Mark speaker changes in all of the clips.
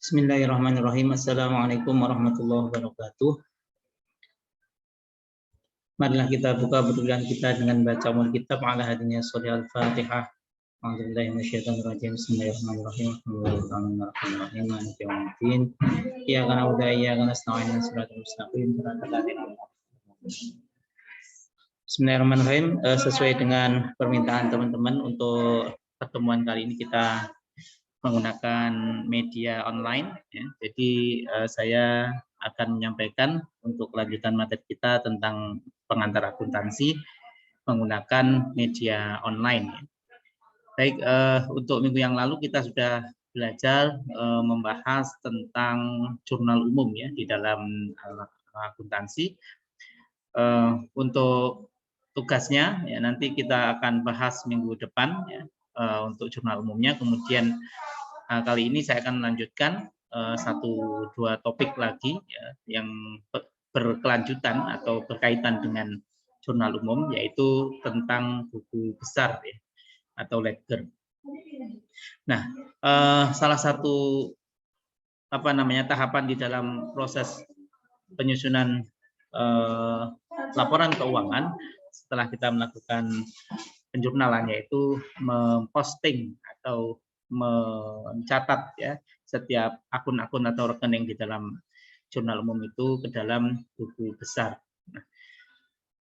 Speaker 1: Bismillahirrahmanirrahim. Assalamualaikum warahmatullahi wabarakatuh. Marilah kita buka perkuliahan kita dengan baca umul kitab ala hadinya sholih al-fatihah. A'udzubillahi minasyaitonirrajim. Bismillahirrahmanirrahim. Alhamdulillahirrahmanirrahim. Maliki yaumiddin. Iyyaka na'budu wa iyyaka nasta'in. Shiratal mustaqim. Shiratal ladzina an'amta 'alaihim. Bismillahirrahmanirrahim. Sesuai dengan permintaan teman-teman untuk pertemuan kali ini kita menggunakan media online ya. Jadi saya akan menyampaikan untuk kelanjutan materi kita tentang pengantar akuntansi menggunakan media online ya. Baik, untuk minggu yang lalu kita sudah belajar membahas tentang jurnal umum ya di dalam akuntansi. Untuk tugasnya ya nanti kita akan bahas minggu depan ya, untuk jurnal umumnya. Kemudian kali ini saya akan melanjutkan 1-2 topik lagi ya, yang berkelanjutan atau berkaitan dengan jurnal umum, yaitu tentang buku besar ya, atau ledger. Nah, salah satu tahapan di dalam proses penyusunan laporan keuangan setelah kita melakukan penjurnalan, yaitu memposting atau mencatat ya setiap akun-akun atau rekening di dalam jurnal umum itu ke dalam buku besar. Nah,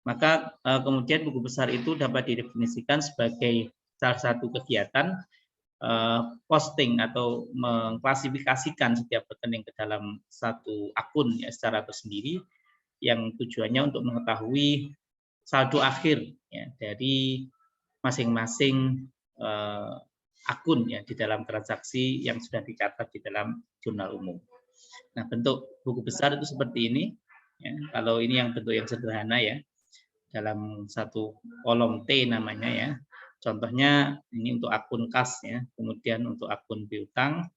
Speaker 1: maka kemudian buku besar itu dapat didefinisikan sebagai salah satu kegiatan posting atau mengklasifikasikan setiap rekening ke dalam satu akun ya secara tersendiri, yang tujuannya untuk mengetahui saldo akhir ya dari masing-masing akun ya di dalam transaksi yang sudah dicatat di dalam jurnal umum. Nah, bentuk buku besar itu seperti ini ya. Kalau ini yang bentuk yang sederhana ya, dalam satu kolom T namanya ya. Contohnya ini untuk akun kas ya, kemudian untuk akun piutang,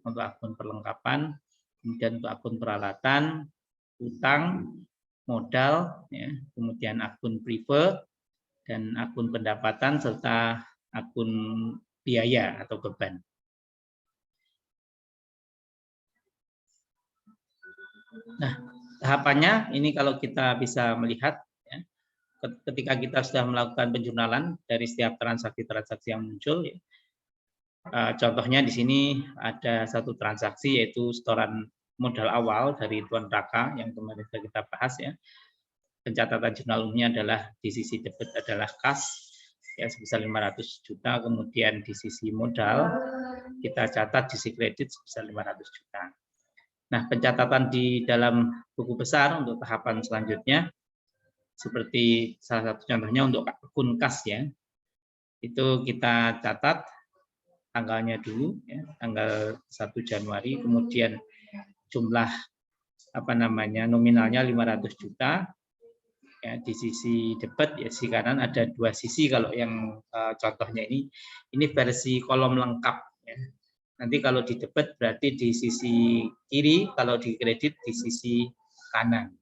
Speaker 1: untuk akun perlengkapan, kemudian untuk akun peralatan, utang, modal ya, kemudian akun prive dan akun pendapatan serta akun biaya atau beban. Nah, tahapannya ini kalau kita bisa melihat ya, ketika kita sudah melakukan penjurnalan dari setiap transaksi-transaksi yang muncul ya. Contohnya di sini ada satu transaksi yaitu setoran modal awal dari Tuan Raka yang kemarin sudah kita bahas ya. Pencatatan jurnal umumnya adalah di sisi debit adalah kas ya sebesar 500 juta, kemudian di sisi modal kita catat di sisi kredit sebesar 500 juta. Nah, pencatatan di dalam buku besar untuk tahapan selanjutnya seperti salah satu contohnya untuk akun kas ya. Itu kita catat tanggalnya dulu ya, tanggal 1 Januari, kemudian jumlah nominalnya 500 juta. Ya, di sisi debit ya sisi kanan ada 2 sisi kalau yang contohnya ini versi kolom lengkap ya. Nanti kalau di debit berarti di sisi kiri, kalau di kredit di sisi kanan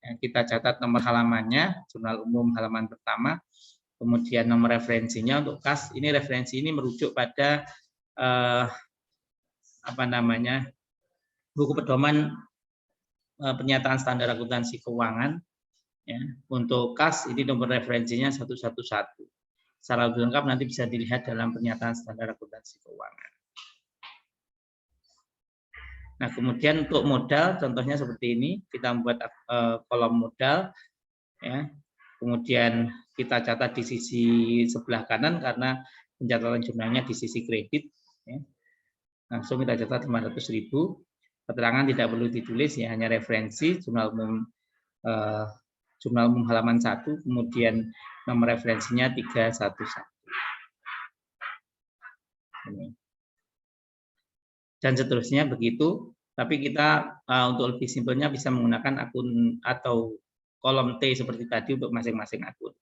Speaker 1: ya, kita catat nomor halamannya jurnal umum halaman pertama, kemudian nomor referensinya untuk kas ini referensi ini merujuk pada buku pedoman pernyataan standar akuntansi keuangan. Ya, untuk kas ini nomor referensinya 111. Secara lebih lengkap nanti bisa dilihat dalam pernyataan standar akuntansi keuangan. Nah, kemudian untuk modal contohnya seperti ini, kita membuat kolom modal ya. Kemudian kita catat di sisi sebelah kanan karena pencatatan jurnalnya di sisi kredit ya. Langsung kita catat 500.000. Keterangan tidak perlu ditulis ya, hanya referensi jurnal umum halaman 1, kemudian nomor referensinya 311. Dan seterusnya begitu, tapi kita untuk lebih simpelnya bisa menggunakan akun atau kolom T seperti tadi untuk masing-masing akun.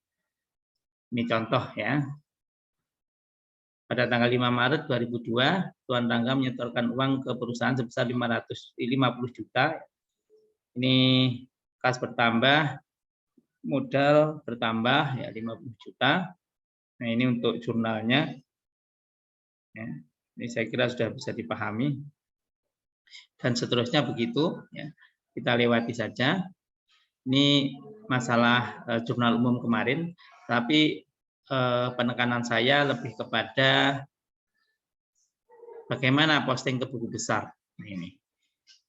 Speaker 1: Ini contoh ya. Pada tanggal 5 Maret 2002, Tuan Rangga menyetorkan uang ke perusahaan sebesar 550 juta. Ini kas bertambah, modal bertambah ya 50 juta. Nah, ini untuk jurnalnya. Ya, ini saya kira sudah bisa dipahami. dan seterusnya begitu ya. Kita lewati saja. Ini masalah jurnal umum kemarin, tapi penekanan saya lebih kepada bagaimana posting ke buku besar. Nah, ini.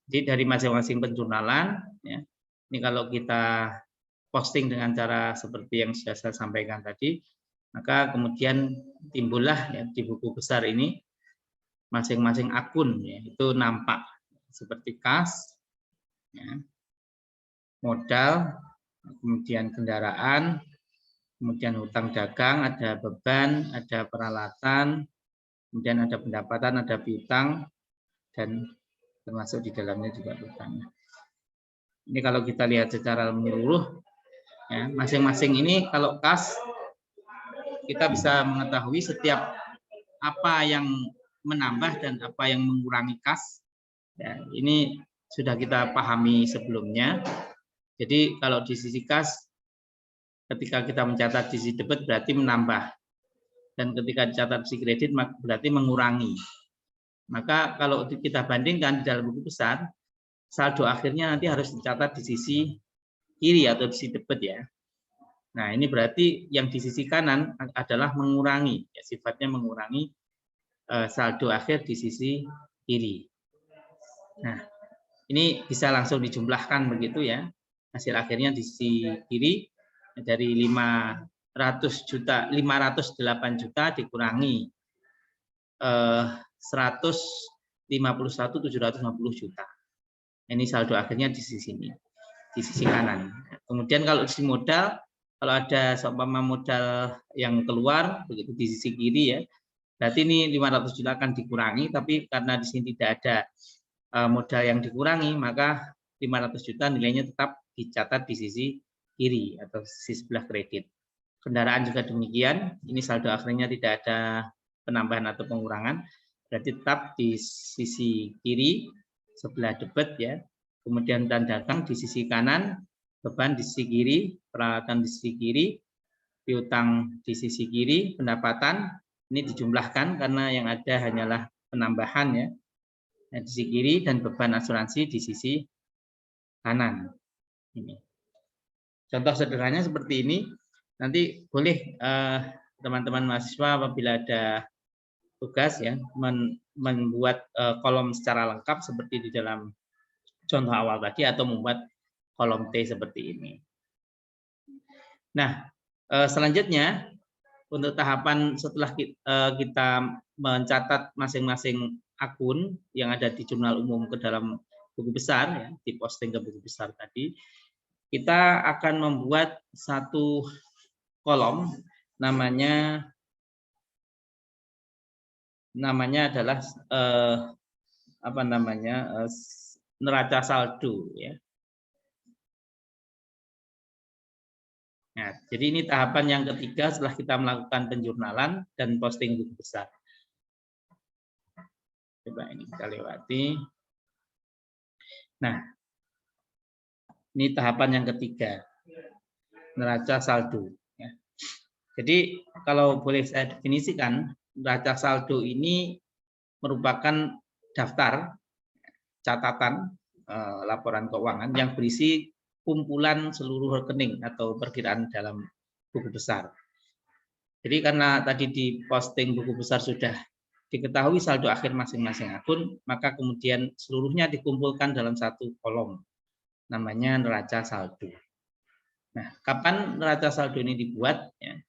Speaker 1: Jadi dari masing-masing penjurnalan, ya, ini kalau kita posting dengan cara seperti yang sudah saya sampaikan tadi, maka kemudian timbullah ya, di buku besar ini masing-masing akun ya, itu nampak seperti kas, ya, modal, kemudian kendaraan, kemudian hutang dagang, ada beban, ada peralatan, kemudian ada pendapatan, ada piutang, dan termasuk di dalamnya juga hutang. Ini kalau kita lihat secara menyeluruh, ya, masing-masing ini kalau kas, kita bisa mengetahui setiap apa yang menambah dan apa yang mengurangi kas. Ya, ini sudah kita pahami sebelumnya. Jadi kalau di sisi kas, ketika kita mencatat di sisi debit berarti menambah. Dan ketika dicatat di sisi kredit berarti mengurangi. Maka kalau kita bandingkan di dalam buku besar, saldo akhirnya nanti harus dicatat di sisi kiri atau di sisi debit ya. Nah, ini berarti yang di sisi kanan adalah mengurangi, ya, sifatnya mengurangi saldo akhir di sisi kiri. Nah, ini bisa langsung dijumlahkan begitu ya. Hasil akhirnya di sisi kiri dari 508 juta dikurangi 151.750 juta. Ini saldo akhirnya di sisi ini, di sisi kanan. Kemudian kalau di sisi modal, kalau ada seumpama modal yang keluar begitu di sisi kiri ya, berarti ini 500 juta akan dikurangi, tapi karena di sini tidak ada modal yang dikurangi, maka 500 juta nilainya tetap dicatat di sisi kiri atau sisi sebelah kredit. Kendaraan juga demikian, ini saldo akhirnya tidak ada penambahan atau pengurangan, berarti tetap di sisi kiri sebelah debit ya. Kemudian dan dagang di sisi kanan, beban di sisi kiri, peralatan di sisi kiri, piutang di sisi kiri, pendapatan ini dijumlahkan karena yang ada hanyalah penambahan ya. Di sisi kiri dan beban asuransi di sisi kanan. Ini. Contoh sederhananya seperti ini. Nanti boleh teman-teman mahasiswa apabila ada tugas ya membuat kolom secara lengkap seperti di dalam contoh awal tadi atau membuat kolom T seperti ini. Nah, selanjutnya untuk tahapan setelah kita mencatat masing-masing akun yang ada di jurnal umum ke dalam buku besar ya, diposting ke buku besar tadi, kita akan membuat satu kolom namanya adalah neraca saldo ya. Nah, jadi ini tahapan yang ketiga setelah kita melakukan penjurnalan dan posting buku besar. Coba ini kita lewati. Nah, ini tahapan yang ketiga, neraca saldo. Ya. Jadi kalau boleh saya definisikan, neraca saldo ini merupakan daftar catatan laporan keuangan yang berisi kumpulan seluruh rekening atau perkiraan dalam buku besar. Jadi karena tadi di posting buku besar sudah diketahui saldo akhir masing-masing akun, maka kemudian seluruhnya dikumpulkan dalam satu kolom, namanya neraca saldo. Nah, kapan neraca saldo ini dibuat? Ya.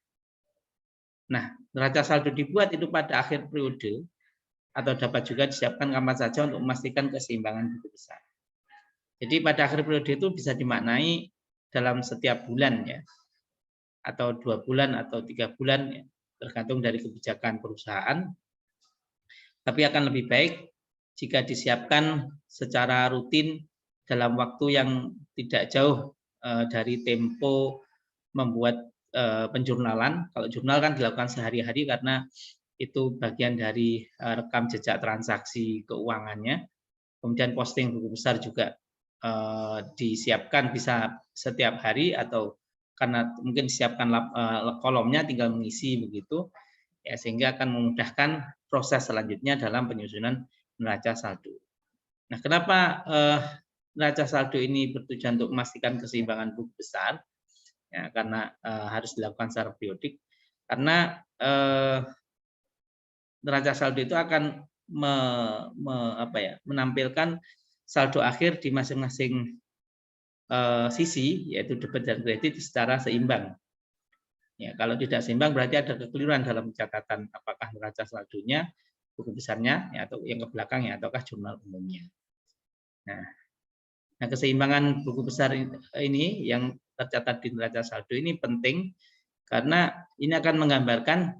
Speaker 1: Nah, neraca saldo dibuat itu pada akhir periode atau dapat juga disiapkan kapan saja untuk memastikan keseimbangan buku besar. Jadi pada akhir periode itu bisa dimaknai dalam setiap bulan ya, atau 2 bulan atau 3 bulan ya, tergantung dari kebijakan perusahaan. Tapi akan lebih baik jika disiapkan secara rutin dalam waktu yang tidak jauh dari tempo membuat penjurnalan. Kalau jurnal kan dilakukan sehari-hari karena itu bagian dari rekam jejak transaksi keuangannya. Kemudian posting buku besar juga disiapkan bisa setiap hari atau karena mungkin disiapkan kolomnya tinggal mengisi begitu ya, sehingga akan memudahkan proses selanjutnya dalam penyusunan neraca saldo. Nah, kenapa neraca saldo ini bertujuan untuk memastikan keseimbangan buku besar? Ya, karena harus dilakukan secara periodik. Karena neraca saldo itu akan menampilkan saldo akhir di masing-masing sisi, yaitu debit dan kredit secara seimbang. Ya, kalau tidak seimbang berarti ada kekeliruan dalam catatan apakah neraca saldonya, buku besarnya, ya, atau yang ke belakangnya, ataukah jurnal umumnya. Nah, keseimbangan buku besar ini yang tercatat di neraca saldo ini penting karena ini akan menggambarkan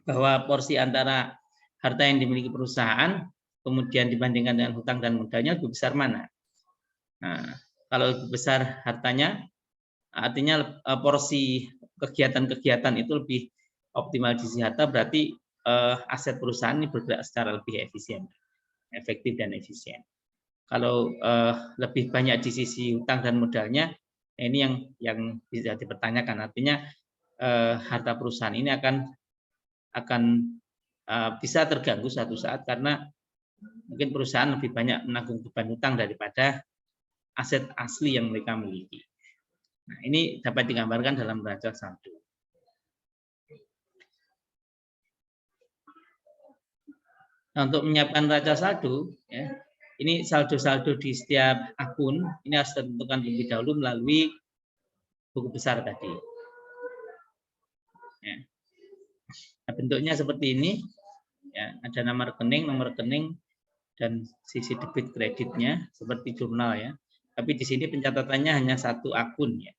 Speaker 1: bahwa porsi antara harta yang dimiliki perusahaan kemudian dibandingkan dengan hutang dan modalnya lebih besar mana. Nah, kalau lebih besar hartanya, artinya porsi kegiatan-kegiatan itu lebih optimal di sisi harta, berarti aset perusahaan ini bergerak secara lebih efisien, efektif dan efisien. Kalau lebih banyak di sisi hutang dan modalnya, ini yang bisa dipertanyakan. Artinya harta perusahaan ini akan bisa terganggu suatu saat karena mungkin perusahaan lebih banyak menanggung beban hutang daripada aset asli yang mereka miliki. Nah, ini dapat digambarkan dalam neraca saldo. Nah, untuk menyiapkan neraca saldo, ya, ini saldo-saldo di setiap akun ini harus ditentukan terlebih dahulu melalui buku besar tadi. Ya. Nah, bentuknya seperti ini, ya, ada nama rekening, nomor rekening, dan sisi debit kreditnya seperti jurnal ya. Tapi di sini pencatatannya hanya satu akun ya.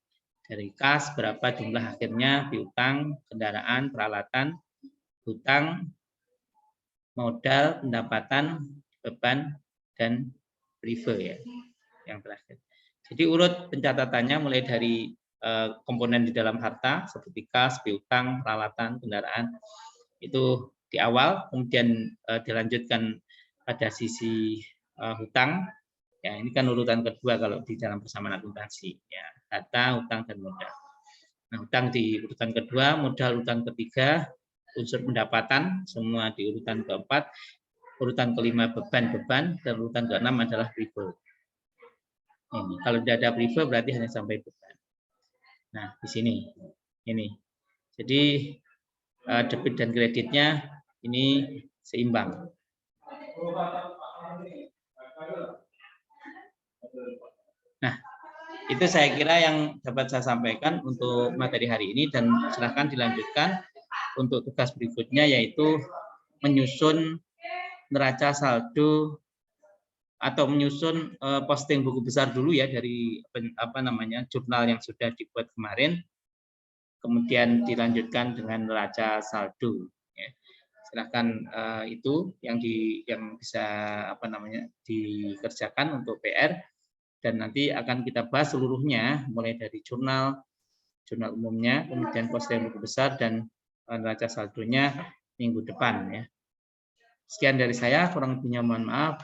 Speaker 1: Dari kas berapa jumlah akhirnya, piutang, kendaraan, peralatan, hutang, modal, pendapatan, beban, dan prive ya yang terakhir. Jadi urut pencatatannya mulai dari komponen di dalam harta seperti kas, piutang, peralatan, kendaraan itu di awal, kemudian dilanjutkan pada sisi hutang. Ya, ini kan urutan kedua kalau di dalam persamaan akuntansi ya, data, hutang, dan modal. Nah, hutang di urutan kedua, modal urutan ketiga, unsur pendapatan semua di urutan keempat, urutan kelima beban-beban, dan urutan keenam adalah prive. Ini kalau tidak ada prive berarti hanya sampai beban. Nah, di sini ini. Jadi debit dan kreditnya ini seimbang. Nah, itu saya kira yang dapat saya sampaikan untuk materi hari ini dan silahkan dilanjutkan untuk tugas berikutnya yaitu menyusun neraca saldo atau menyusun posting buku besar dulu ya dari jurnal yang sudah dibuat kemarin, kemudian dilanjutkan dengan neraca saldo. Ya. Silahkan itu yang bisa dikerjakan untuk PR dan nanti akan kita bahas seluruhnya mulai dari jurnal umumnya, kemudian posting buku besar dan neraca saldonya minggu depan ya. Sekian dari saya, kurang lebihnya mohon maaf.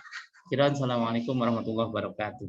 Speaker 1: Assalamualaikum warahmatullahi wabarakatuh.